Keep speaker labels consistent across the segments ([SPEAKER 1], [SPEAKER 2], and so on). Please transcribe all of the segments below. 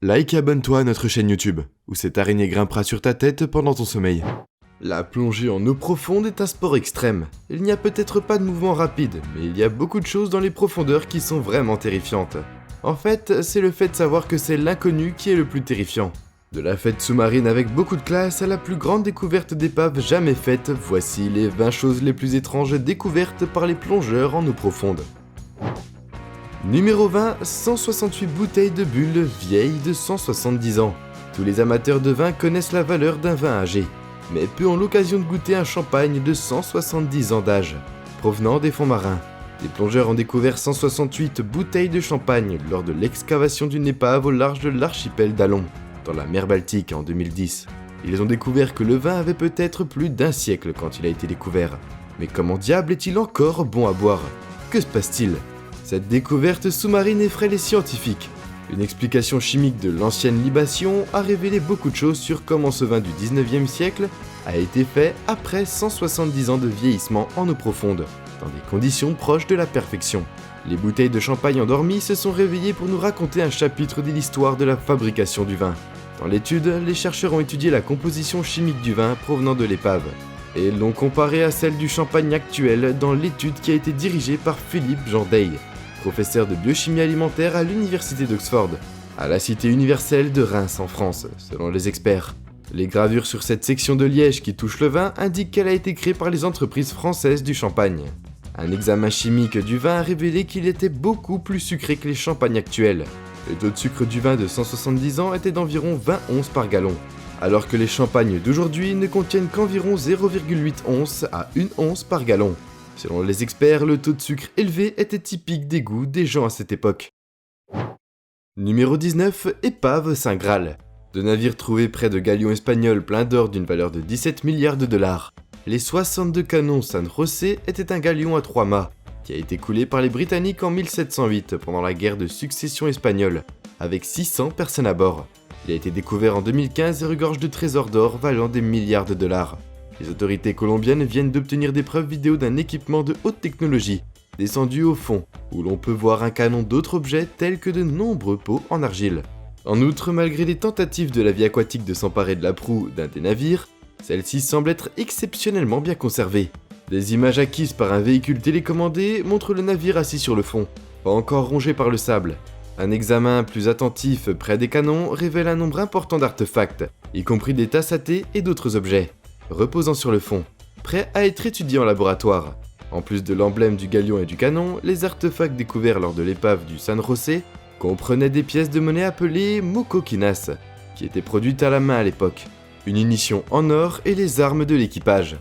[SPEAKER 1] Like et abonne-toi à notre chaîne YouTube, où cette araignée grimpera sur ta tête pendant ton sommeil. La plongée en eau profonde est un sport extrême. Il n'y a peut-être pas de mouvement rapide, mais il y a beaucoup de choses dans les profondeurs qui sont vraiment terrifiantes. En fait, c'est le fait de savoir que c'est l'inconnu qui est le plus terrifiant. De la fête sous-marine avec beaucoup de classe à la plus grande découverte d'épave jamais faite, voici les 20 choses les plus étranges découvertes par les plongeurs en eau profonde. Numéro 20, 168 bouteilles de bulles vieilles de 170 ans. Tous les amateurs de vin connaissent la valeur d'un vin âgé, mais peu ont l'occasion de goûter un champagne de 170 ans d'âge, provenant des fonds marins. Les plongeurs ont découvert 168 bouteilles de champagne lors de l'excavation d'une épave au large de l'archipel d'Alon, dans la mer Baltique en 2010. Ils ont découvert que le vin avait peut-être plus d'un siècle quand il a été découvert. Mais comment diable est-il encore bon à boire? Que se passe-t-il? Cette découverte sous-marine effraie les scientifiques. Une explication chimique de l'ancienne libation a révélé beaucoup de choses sur comment ce vin du 19e siècle a été fait après 170 ans de vieillissement en eau profonde, dans des conditions proches de la perfection. Les bouteilles de champagne endormies se sont réveillées pour nous raconter un chapitre de l'histoire de la fabrication du vin. Dans l'étude, les chercheurs ont étudié la composition chimique du vin provenant de l'épave, et l'ont comparée à celle du champagne actuel dans l'étude qui a été dirigée par Philippe Jean Day, professeur de biochimie alimentaire à l'université d'Oxford, à la Cité universelle de Reims en France, selon les experts. Les gravures sur cette section de liège qui touche le vin indiquent qu'elle a été créée par les entreprises françaises du champagne. Un examen chimique du vin a révélé qu'il était beaucoup plus sucré que les champagnes actuels. Le taux de sucre du vin de 170 ans était d'environ 20 onces par gallon, alors que les champagnes d'aujourd'hui ne contiennent qu'environ 0,8 onces à 1 once par gallon. Selon les experts, le taux de sucre élevé était typique des goûts des gens à cette époque. Numéro 19, épave Saint Graal. Deux navires trouvés près de galions espagnols pleins d'or d'une valeur de 17 milliards de dollars. Les 62 canons San José étaient un galion à 3 mâts, qui a été coulé par les Britanniques en 1708 pendant la guerre de succession espagnole, avec 600 personnes à bord. Il a été découvert en 2015 et regorge de trésors d'or valant des milliards de dollars. Les autorités colombiennes viennent d'obtenir des preuves vidéo d'un équipement de haute technologie, descendu au fond, où l'on peut voir un canon d'autres objets tels que de nombreux pots en argile. En outre, malgré les tentatives de la vie aquatique de s'emparer de la proue d'un des navires, celle-ci semble être exceptionnellement bien conservée. Des images acquises par un véhicule télécommandé montrent le navire assis sur le fond, pas encore rongé par le sable. Un examen plus attentif près des canons révèle un nombre important d'artefacts, y compris des tasses à thé et d'autres objets, reposant sur le fond, prêts à être étudiés en laboratoire. En plus de l'emblème du galion et du canon, les artefacts découverts lors de l'épave du San José comprenaient des pièces de monnaie appelées mocoquinas, qui étaient produites à la main à l'époque, une munition en or et les armes de l'équipage.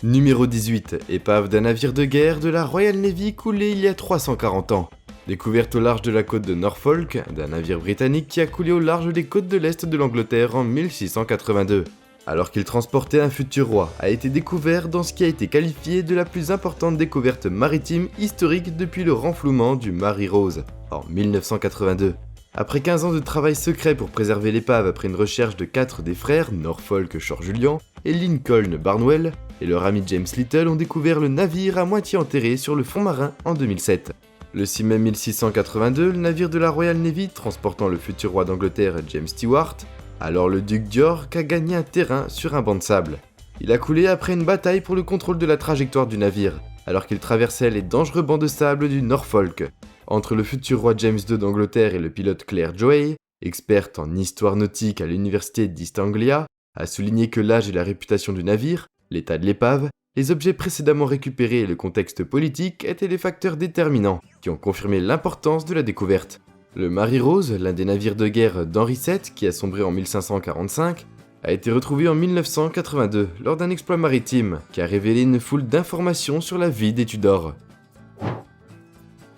[SPEAKER 1] Numéro 18, épave d'un navire de guerre de la Royal Navy coulé il y a 340 ans. Découverte au large de la côte de Norfolk, d'un navire britannique qui a coulé au large des côtes de l'Est de l'Angleterre en 1682. Alors qu'il transportait un futur roi, a été découvert dans ce qui a été qualifié de la plus importante découverte maritime historique depuis le renflouement du Mary Rose, en 1982. Après 15 ans de travail secret pour préserver l'épave après une recherche de 4 des frères, Norfolk Shore Julian et Lincoln Barnwell, et leur ami James Little ont découvert le navire à moitié enterré sur le fond marin en 2007. Le 6 mai 1682, le navire de la Royal Navy transportant le futur roi d'Angleterre James Stewart, alors le duc d'York, a gagné un terrain sur un banc de sable. Il a coulé après une bataille pour le contrôle de la trajectoire du navire, alors qu'il traversait les dangereux bancs de sable du Norfolk. Entre le futur roi James II d'Angleterre et le pilote Claire Joey, experte en histoire nautique à l'université d'East Anglia, a souligné que l'âge et la réputation du navire, l'état de l'épave, les objets précédemment récupérés et le contexte politique étaient les facteurs déterminants qui ont confirmé l'importance de la découverte. Le Mary Rose, l'un des navires de guerre d'Henri VII qui a sombré en 1545, a été retrouvé en 1982 lors d'un exploit maritime qui a révélé une foule d'informations sur la vie des Tudors.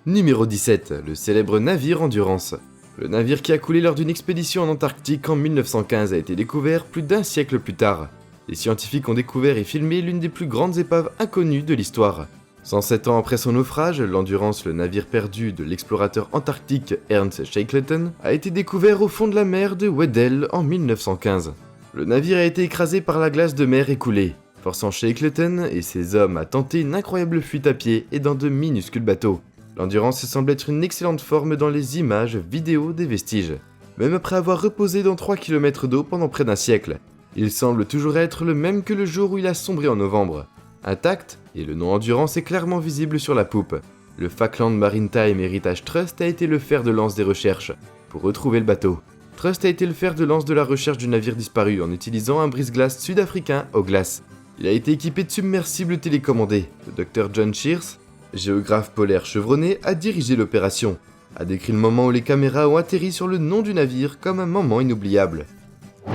[SPEAKER 1] Numéro 17, le célèbre navire Endurance. Le navire qui a coulé lors d'une expédition en Antarctique en 1915 a été découvert plus d'un siècle plus tard. Les scientifiques ont découvert et filmé l'une des plus grandes épaves inconnues de l'histoire. 107 ans après son naufrage, l'Endurance, le navire perdu de l'explorateur antarctique Ernst Shackleton, a été découvert au fond de la mer de Weddell en 1915. Le navire a été écrasé par la glace de mer et coulé, forçant Shackleton et ses hommes à tenter une incroyable fuite à pied et dans de minuscules bateaux. L'Endurance semble être une excellente forme dans les images, vidéos des vestiges. Même après avoir reposé dans 3 km d'eau pendant près d'un siècle, il semble toujours être le même que le jour où il a sombré en novembre. Intact, et le nom Endurance est clairement visible sur la poupe. Le Falkland Maritime Heritage Trust a été le fer de lance des recherches pour retrouver le bateau. Trust a été le fer de lance de la recherche du navire disparu en utilisant un brise-glace sud-africain aux glaces. Il a été équipé de submersibles télécommandés. Le Dr John Shears, géographe polaire chevronné, a dirigé l'opération, a décrit le moment où les caméras ont atterri sur le nom du navire comme un moment inoubliable.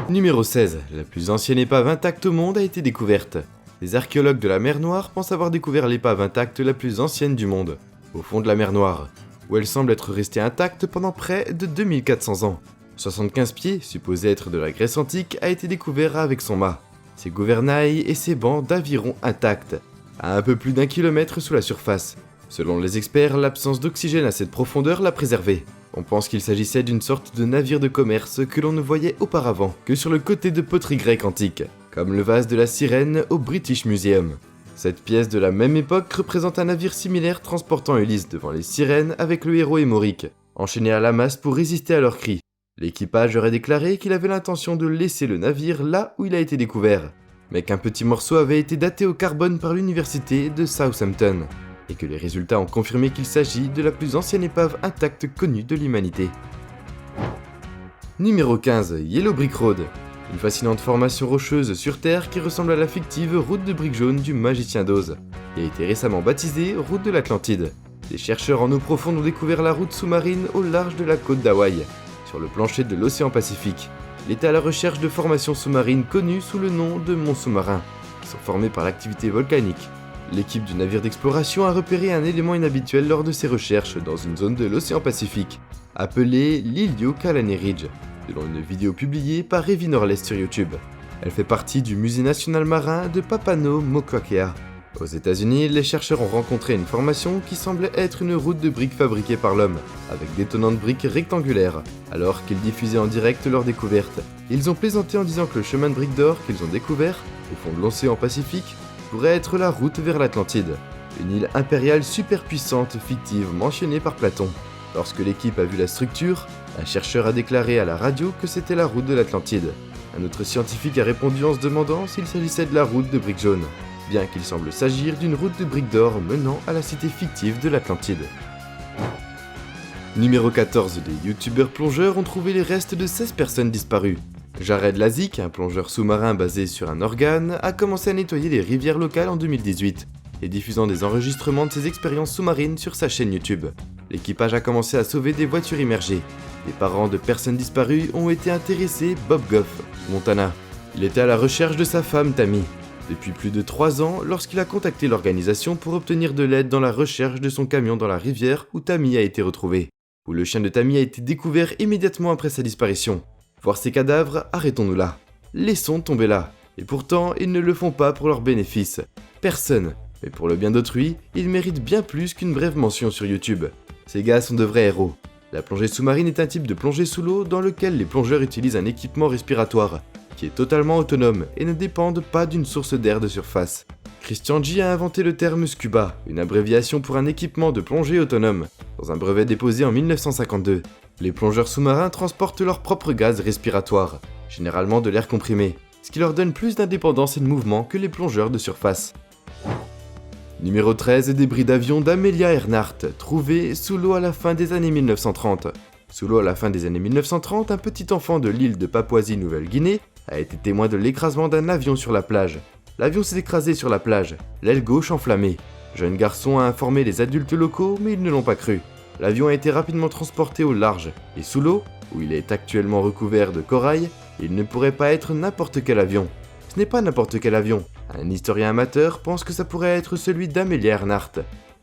[SPEAKER 1] Numéro 16. La plus ancienne épave intacte au monde a été découverte. Les archéologues de la mer Noire pensent avoir découvert l'épave intacte la plus ancienne du monde, au fond de la mer Noire, où elle semble être restée intacte pendant près de 2400 ans. 75 pieds, supposé être de la Grèce antique, a été découvert avec son mât, ses gouvernails et ses bancs d'aviron intacts, à un peu plus d'1 kilomètre sous la surface. Selon les experts, l'absence d'oxygène à cette profondeur l'a préservé. On pense qu'il s'agissait d'une sorte de navire de commerce que l'on ne voyait auparavant que sur le côté de poterie grecque antique, comme le vase de la sirène au British Museum. Cette pièce de la même époque représente un navire similaire transportant Ulysse devant les sirènes avec le héros hémorique, enchaîné à l'amas pour résister à leurs cris. L'équipage aurait déclaré qu'il avait l'intention de laisser le navire là où il a été découvert, mais qu'un petit morceau avait été daté au carbone par l'université de Southampton, et que les résultats ont confirmé qu'il s'agit de la plus ancienne épave intacte connue de l'humanité. Numéro 15. Yellow Brick Road. Une fascinante formation rocheuse sur Terre qui ressemble à la fictive route de briques jaunes du magicien d'Oz, et a été récemment baptisée route de l'Atlantide. Des chercheurs en eau profonde ont découvert la route sous-marine au large de la côte d'Hawaï, sur le plancher de l'océan Pacifique. Il était à la recherche de formations sous-marines connues sous le nom de monts sous-marins, qui sont formés par l'activité volcanique. L'équipe du navire d'exploration a repéré un élément inhabituel lors de ses recherches dans une zone de l'océan Pacifique, appelée l'Ilio Kalani Ridge, selon une vidéo publiée par Revi Norlest sur YouTube. Elle fait partie du musée national marin de Papano-Mokakea. Aux États-Unis, les chercheurs ont rencontré une formation qui semblait être une route de briques fabriquée par l'homme, avec d'étonnantes briques rectangulaires. Alors qu'ils diffusaient en direct leur découverte, ils ont plaisanté en disant que le chemin de briques d'or qu'ils ont découvert, au fond de l'océan Pacifique, pourrait être la route vers l'Atlantide, une île impériale super puissante fictive mentionnée par Platon. Lorsque l'équipe a vu la structure, un chercheur a déclaré à la radio que c'était la route de l'Atlantide. Un autre scientifique a répondu en se demandant s'il s'agissait de la route de briques jaunes, bien qu'il semble s'agir d'une route de briques d'or menant à la cité fictive de l'Atlantide. Numéro 14. Des youtubeurs plongeurs ont trouvé les restes de 16 personnes disparues. Jared Lazik, un plongeur sous-marin basé sur un organe, a commencé à nettoyer les rivières locales en 2018, et diffusant des enregistrements de ses expériences sous-marines sur sa chaîne YouTube. L'équipage a commencé à sauver des voitures immergées. Les parents de personnes disparues ont été intéressés Bob Goff, Montana. Il était à la recherche de sa femme Tammy, depuis plus de 3 ans lorsqu'il a contacté l'organisation pour obtenir de l'aide dans la recherche de son camion dans la rivière où Tammy a été retrouvée, où le chien de Tammy a été découvert immédiatement après sa disparition. Voir ces cadavres, arrêtons-nous là. Laissons tomber là. Et pourtant, ils ne le font pas pour leur bénéfice. Personne. Mais pour le bien d'autrui, ils méritent bien plus qu'une brève mention sur YouTube. Ces gars sont de vrais héros. La plongée sous-marine est un type de plongée sous l'eau dans lequel les plongeurs utilisent un équipement respiratoire, qui est totalement autonome et ne dépendent pas d'une source d'air de surface. Christian G a inventé le terme SCUBA, une abréviation pour un équipement de plongée autonome, dans un brevet déposé en 1952. Les plongeurs sous-marins transportent leur propre gaz respiratoire, généralement de l'air comprimé, ce qui leur donne plus d'indépendance et de mouvement que les plongeurs de surface. Numéro 13, débris d'avion d'Amelia Earhart, trouvés sous l'eau à la fin des années 1930. Sous l'eau à la fin des années 1930, un petit enfant de l'île de Papouasie-Nouvelle-Guinée a été témoin de l'écrasement d'un avion sur la plage. L'avion s'est écrasé sur la plage, l'aile gauche enflammée. Jeune garçon a informé les adultes locaux, mais ils ne l'ont pas cru. L'avion a été rapidement transporté au large, et sous l'eau, où il est actuellement recouvert de corail, il ne pourrait pas être n'importe quel avion. Ce n'est pas n'importe quel avion. Un historien amateur pense que ça pourrait être celui d'Amelia Earhart.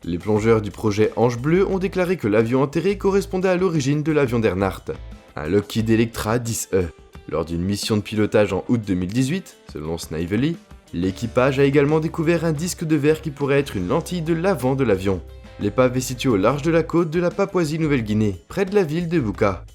[SPEAKER 1] Les plongeurs du projet Ange Bleu ont déclaré que l'avion enterré correspondait à l'origine de l'avion d'Earhart, un Lockheed Electra 10E. Lors d'une mission de pilotage en août 2018, selon Snively, l'équipage a également découvert un disque de verre qui pourrait être une lentille de l'avant de l'avion. L'épave est située au large de la côte de la Papouasie-Nouvelle-Guinée, près de la ville de Buka.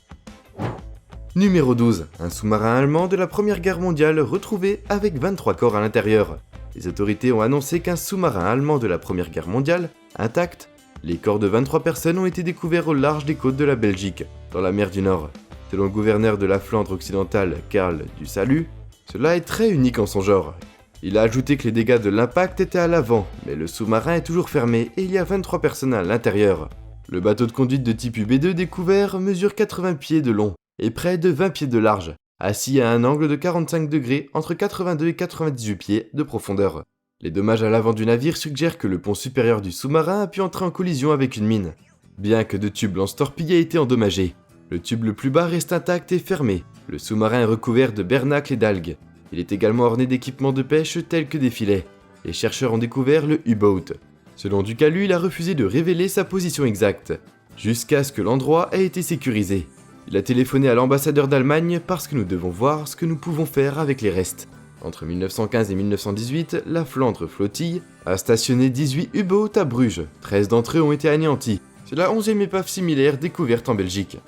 [SPEAKER 1] Numéro 12. Un sous-marin allemand de la Première Guerre mondiale retrouvé avec 23 corps à l'intérieur. Les autorités ont annoncé qu'un sous-marin allemand de la Première Guerre mondiale, intact, Les corps de 23 personnes ont été découverts au large des côtes de la Belgique, dans la mer du Nord. Selon le gouverneur de la Flandre occidentale, Karl du Salut, cela est très unique en son genre. Il a ajouté que les dégâts de l'impact étaient à l'avant, mais le sous-marin est toujours fermé et il y a 23 personnes à l'intérieur. Le bateau de conduite de type UB2 découvert mesure 80 pieds de long et près de 20 pieds de large, assis à un angle de 45 degrés entre 82 et 98 pieds de profondeur. Les dommages à l'avant du navire suggèrent que le pont supérieur du sous-marin a pu entrer en collision avec une mine. Bien que deux tubes lance-torpilles aient été endommagés, le tube le plus bas reste intact et fermé. Le sous-marin est recouvert de bernacles et d'algues. Il est également orné d'équipements de pêche tels que des filets. Les chercheurs ont découvert le U-Boat. Selon Ducalu, il a refusé de révéler sa position exacte, jusqu'à ce que l'endroit ait été sécurisé. Il a téléphoné à l'ambassadeur d'Allemagne parce que nous devons voir ce que nous pouvons faire avec les restes. Entre 1915 et 1918, la Flandre Flottille a stationné 18 U-Boats à Bruges. 13 d'entre eux ont été anéantis. C'est la 11e épave similaire découverte en Belgique.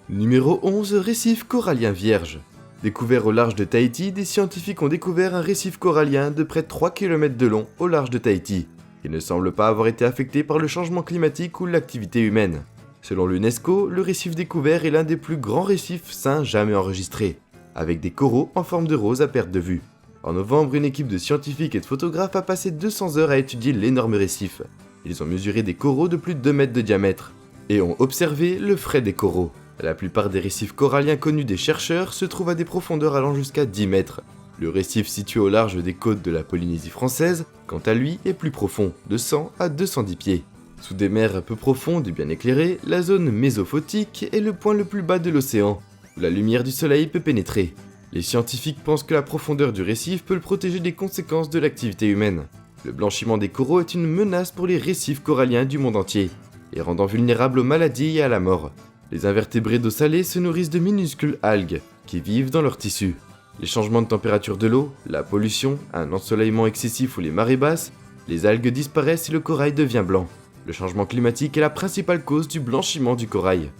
[SPEAKER 1] Numéro 11, récif corallien vierge. Découvert au large de Tahiti, des scientifiques ont découvert un récif corallien de près de 3 km de long au large de Tahiti. Il ne semble pas avoir été affecté par le changement climatique ou l'activité humaine. Selon l'UNESCO, le récif découvert est l'un des plus grands récifs sains jamais enregistrés, avec des coraux en forme de rose à perte de vue. En novembre, une équipe de scientifiques et de photographes a passé 200 heures à étudier l'énorme récif. Ils ont mesuré des coraux de plus de 2 mètres de diamètre et ont observé le frais des coraux. La plupart des récifs coralliens connus des chercheurs se trouvent à des profondeurs allant jusqu'à 10 mètres. Le récif situé au large des côtes de la Polynésie française, quant à lui, est plus profond, de 100 à 210 pieds. Sous des mers peu profondes et bien éclairées, la zone mésophotique est le point le plus bas de l'océan, où la lumière du soleil peut pénétrer. Les scientifiques pensent que la profondeur du récif peut le protéger des conséquences de l'activité humaine. Le blanchiment des coraux est une menace pour les récifs coralliens du monde entier, les rendant vulnérables aux maladies et à la mort. Les invertébrés d'eau salée se nourrissent de minuscules algues qui vivent dans leurs tissus. Les changements de température de l'eau, la pollution, un ensoleillement excessif ou les marées basses, les algues disparaissent et le corail devient blanc. Le changement climatique est la principale cause du blanchiment du corail.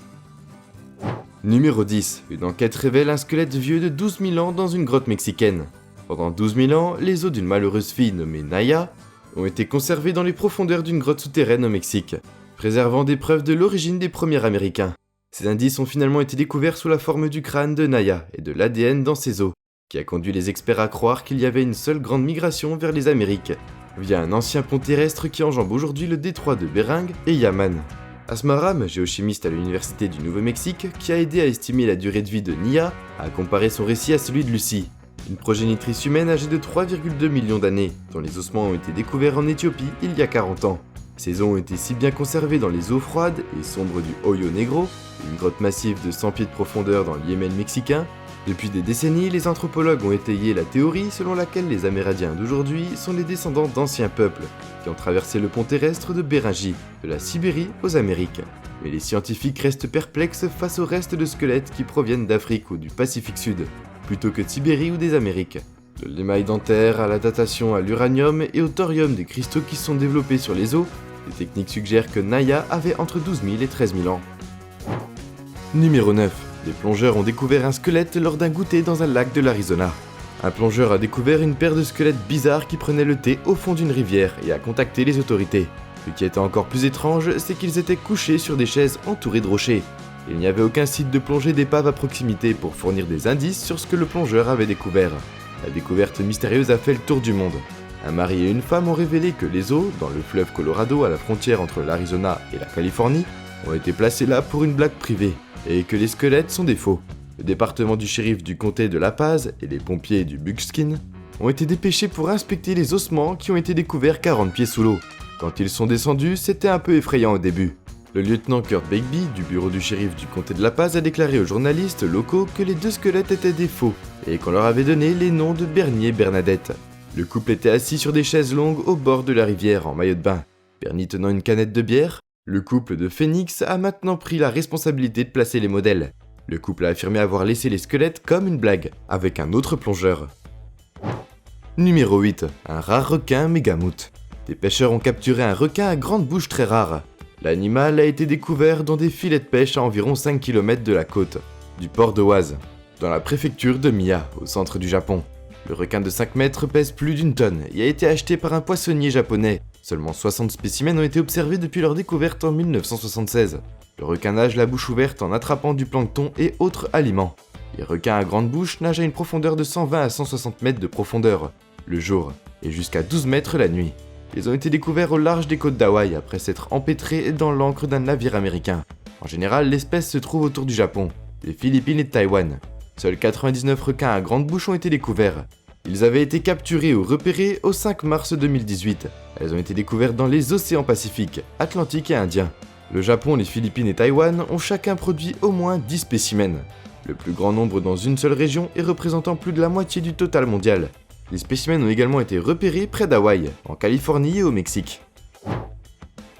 [SPEAKER 1] Numéro 10. Une enquête révèle un squelette vieux de 12 000 ans dans une grotte mexicaine. Pendant 12 000 ans, les os d'une malheureuse fille nommée Naya ont été conservés dans les profondeurs d'une grotte souterraine au Mexique, préservant des preuves de l'origine des premiers Américains. Ces indices ont finalement été découverts sous la forme du crâne de Naya et de l'ADN dans ses os, qui a conduit les experts à croire qu'il y avait une seule grande migration vers les Amériques, via un ancien pont terrestre qui enjambe aujourd'hui le détroit de Bering et Yaman. Asmaram, géochimiste à l'université du Nouveau-Mexique, qui a aidé à estimer la durée de vie de Nia, a comparé son récit à celui de Lucie, une progénitrice humaine âgée de 3,2 millions d'années, dont les ossements ont été découverts en Éthiopie il y a 40 ans. Ces os ont été si bien conservés dans les eaux froides et sombres du Hoyo Negro, une grotte massive de 100 pieds de profondeur dans le Yémen mexicain. Depuis des décennies, les anthropologues ont étayé la théorie selon laquelle les Amérindiens d'aujourd'hui sont les descendants d'anciens peuples qui ont traversé le pont terrestre de Béringie, de la Sibérie aux Amériques. Mais les scientifiques restent perplexes face aux restes de squelettes qui proviennent d'Afrique ou du Pacifique Sud, plutôt que de Sibérie ou des Amériques. De l'émail dentaire à la datation à l'uranium et au thorium des cristaux qui se sont développés sur les os, les techniques suggèrent que Naya avait entre 12 000 et 13 000 ans. Numéro 9. Les plongeurs ont découvert un squelette lors d'un goûter dans un lac de l'Arizona. Un plongeur a découvert une paire de squelettes bizarres qui prenaient le thé au fond d'une rivière et a contacté les autorités. Ce qui était encore plus étrange, c'est qu'ils étaient couchés sur des chaises entourées de rochers. Il n'y avait aucun site de plongée d'épave à proximité pour fournir des indices sur ce que le plongeur avait découvert. La découverte mystérieuse a fait le tour du monde. Un mari et une femme ont révélé que les eaux, dans le fleuve Colorado à la frontière entre l'Arizona et la Californie, ont été placés là pour une blague privée, et que les squelettes sont des faux. Le département du shérif du comté de La Paz et les pompiers du Buckskin ont été dépêchés pour inspecter les ossements qui ont été découverts 40 pieds sous l'eau. Quand ils sont descendus, c'était un peu effrayant au début. Le lieutenant Kurt Begbie, du bureau du shérif du comté de La Paz, a déclaré aux journalistes locaux que les deux squelettes étaient des faux, et qu'on leur avait donné les noms de Bernie et Bernadette. Le couple était assis sur des chaises longues au bord de la rivière en maillot de bain, Bernie tenant une canette de bière. Le couple de Phoenix a maintenant pris la responsabilité de placer les modèles. Le couple a affirmé avoir laissé les squelettes comme une blague, avec un autre plongeur. Numéro 8. Un rare requin mégamout. Des pêcheurs ont capturé un requin à grande bouche très rare. L'animal a été découvert dans des filets de pêche à environ 5 km de la côte, du port d'Oise, dans la préfecture de Mia, au centre du Japon. Le requin de 5 mètres pèse plus d'1 tonne et a été acheté par un poissonnier japonais Seulement 60 spécimens ont été observés depuis leur découverte en 1976. Le requin nage la bouche ouverte en attrapant du plancton et autres aliments. Les requins à grande bouche nagent à une profondeur de 120 à 160 mètres de profondeur le jour et jusqu'à 12 mètres la nuit. Ils ont été découverts au large des côtes d'Hawaï après s'être empêtrés dans l'ancre d'un navire américain. En général, l'espèce se trouve autour du Japon, des Philippines et de Taïwan. Seuls 99 requins à grande bouche ont été découverts. Ils avaient été capturés ou repérés au 5 mars 2018. Elles ont été découvertes dans les océans Pacifique, Atlantique et Indien. Le Japon, les Philippines et Taïwan ont chacun produit au moins 10 spécimens. Le plus grand nombre dans une seule région et représentant plus de la moitié du total mondial. Les spécimens ont également été repérés près d'Hawaï, en Californie et au Mexique.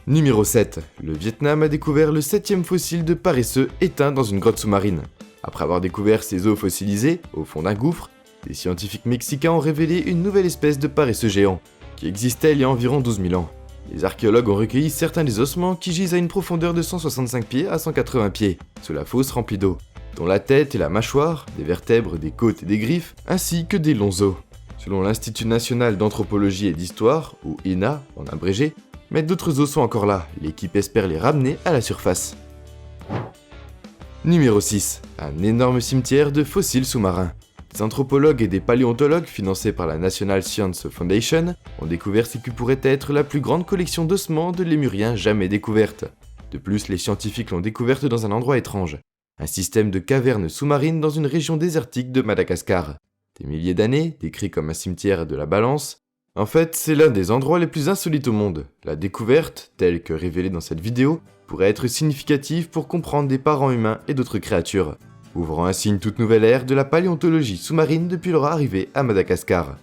[SPEAKER 1] Numéro 7. Le Vietnam a découvert le 7e fossile de paresseux éteint dans une grotte sous-marine. Après avoir découvert ces os fossilisés, au fond d'un gouffre, les scientifiques mexicains ont révélé une nouvelle espèce de paresseux géant, qui existait il y a environ 12 000 ans. Les archéologues ont recueilli certains des ossements qui gisent à une profondeur de 165 pieds à 180 pieds, sous la fosse remplie d'eau, dont la tête et la mâchoire, des vertèbres, des côtes et des griffes, ainsi que des longs os. Selon l'Institut national d'anthropologie et d'histoire, ou INA en abrégé, mais d'autres os sont encore là, l'équipe espère les ramener à la surface. Numéro 6. Un énorme cimetière de fossiles sous-marins. Des anthropologues et des paléontologues financés par la National Science Foundation ont découvert ce qui pourrait être la plus grande collection d'ossements de lémuriens jamais découverte. De plus, les scientifiques l'ont découverte dans un endroit étrange, un système de cavernes sous-marines dans une région désertique de Madagascar. Des milliers d'années, décrit comme un cimetière de la Balance. En fait, c'est l'un des endroits les plus insolites au monde. La découverte, telle que révélée dans cette vidéo, pourrait être significative pour comprendre des parents humains et d'autres créatures, ouvrant ainsi une toute nouvelle ère de la paléontologie sous-marine depuis leur arrivée à Madagascar.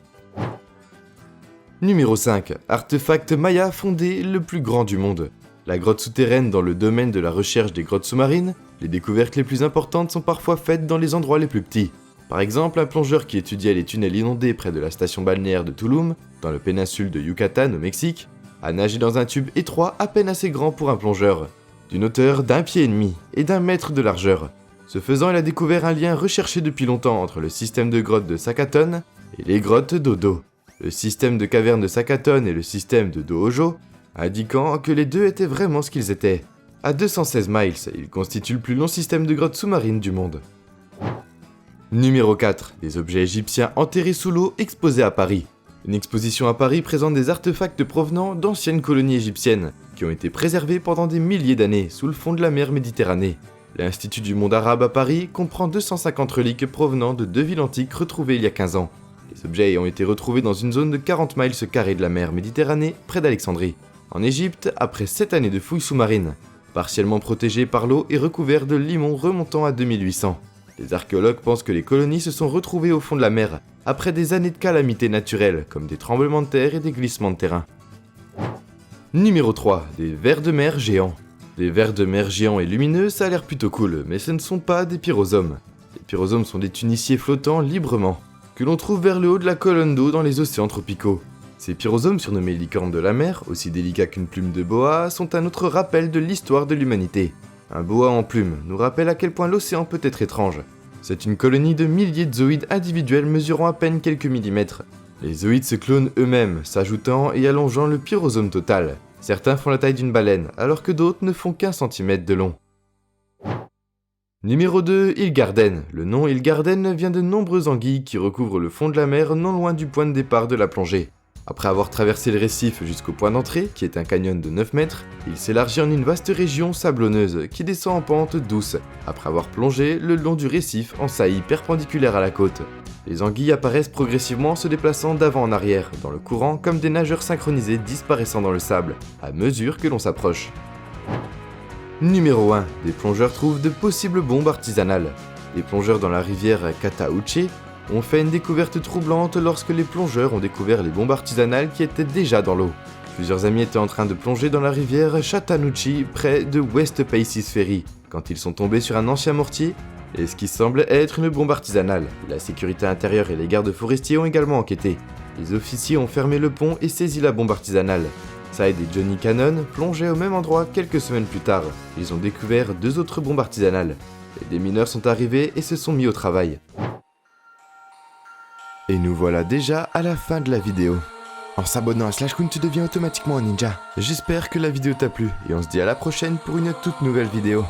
[SPEAKER 1] Numéro 5. Artefact Maya fondé le plus grand du monde. La grotte souterraine dans le domaine de la recherche des grottes sous-marines, les découvertes les plus importantes sont parfois faites dans les endroits les plus petits. Par exemple, un plongeur qui étudiait les tunnels inondés près de la station balnéaire de Tulum, dans la péninsule de Yucatan au Mexique, a nagé dans un tube étroit à peine assez grand pour un plongeur, d'une hauteur d'1,5 pied et d'1 mètre de largeur. Ce faisant, il a découvert un lien recherché depuis longtemps entre le système de grottes de Sakaton et les grottes d'Odo. Le système de caverne de Sakaton et le système de Dohojo, indiquant que les deux étaient vraiment ce qu'ils étaient. À 216 miles, ils constituent le plus long système de grottes sous-marines du monde. Numéro 4. Des objets égyptiens enterrés sous l'eau exposés à Paris. Une exposition à Paris présente des artefacts provenant d'anciennes colonies égyptiennes, qui ont été préservés pendant des milliers d'années sous le fond de la mer Méditerranée. L'Institut du monde arabe à Paris comprend 250 reliques provenant de 2 villes antiques retrouvées il y a 15 ans. Les objets ont été retrouvés dans une zone de 40 miles carrés de la mer Méditerranée, près d'Alexandrie, en Égypte, après 7 années de fouilles sous-marines, partiellement protégés par l'eau et recouverts de limon remontant à 2800. Les archéologues pensent que les colonies se sont retrouvées au fond de la mer, après des années de calamités naturelles, comme des tremblements de terre et des glissements de terrain. Numéro 3. Des vers de mer géants. Des vers de mer géants et lumineux, ça a l'air plutôt cool, mais ce ne sont pas des pyrosomes. Les pyrosomes sont des tuniciers flottants librement, que l'on trouve vers le haut de la colonne d'eau dans les océans tropicaux. Ces pyrosomes, surnommés licornes de la mer, aussi délicats qu'une plume de boa, sont un autre rappel de l'histoire de l'humanité. Un boa en plume nous rappelle à quel point l'océan peut être étrange. C'est une colonie de milliers de zoïdes individuels mesurant à peine quelques millimètres. Les zoïdes se clonent eux-mêmes, s'ajoutant et allongeant le pyrosome total. Certains font la taille d'une baleine, alors que d'autres ne font qu'1 centimètre de long. Numéro 2, Île Garden. Le nom Île Garden vient de nombreuses anguilles qui recouvrent le fond de la mer non loin du point de départ de la plongée. Après avoir traversé le récif jusqu'au point d'entrée, qui est un canyon de 9 mètres, il s'élargit en une vaste région sablonneuse qui descend en pente douce, après avoir plongé le long du récif en saillie perpendiculaire à la côte. Les anguilles apparaissent progressivement en se déplaçant d'avant en arrière, dans le courant comme des nageurs synchronisés disparaissant dans le sable, à mesure que l'on s'approche. Numéro 1. Des plongeurs trouvent de possibles bombes artisanales. Les plongeurs dans la rivière Catauche ont fait une découverte troublante lorsque les plongeurs ont découvert les bombes artisanales qui étaient déjà dans l'eau. Plusieurs amis étaient en train de plonger dans la rivière Chattahoochee près de West Paces Ferry, quand ils sont tombés sur un ancien mortier et ce qui semble être une bombe artisanale. La sécurité intérieure et les gardes forestiers ont également enquêté. Les officiers ont fermé le pont et saisi la bombe artisanale. Syed et Johnny Cannon plongeaient au même endroit quelques semaines plus tard. Ils ont découvert 2 autres bombes artisanales. Les démineurs sont arrivés et se sont mis au travail. Et nous voilà déjà à la fin de la vidéo. En s'abonnant à Slash Kun, tu deviens automatiquement un ninja. J'espère que la vidéo t'a plu et on se dit à la prochaine pour une toute nouvelle vidéo.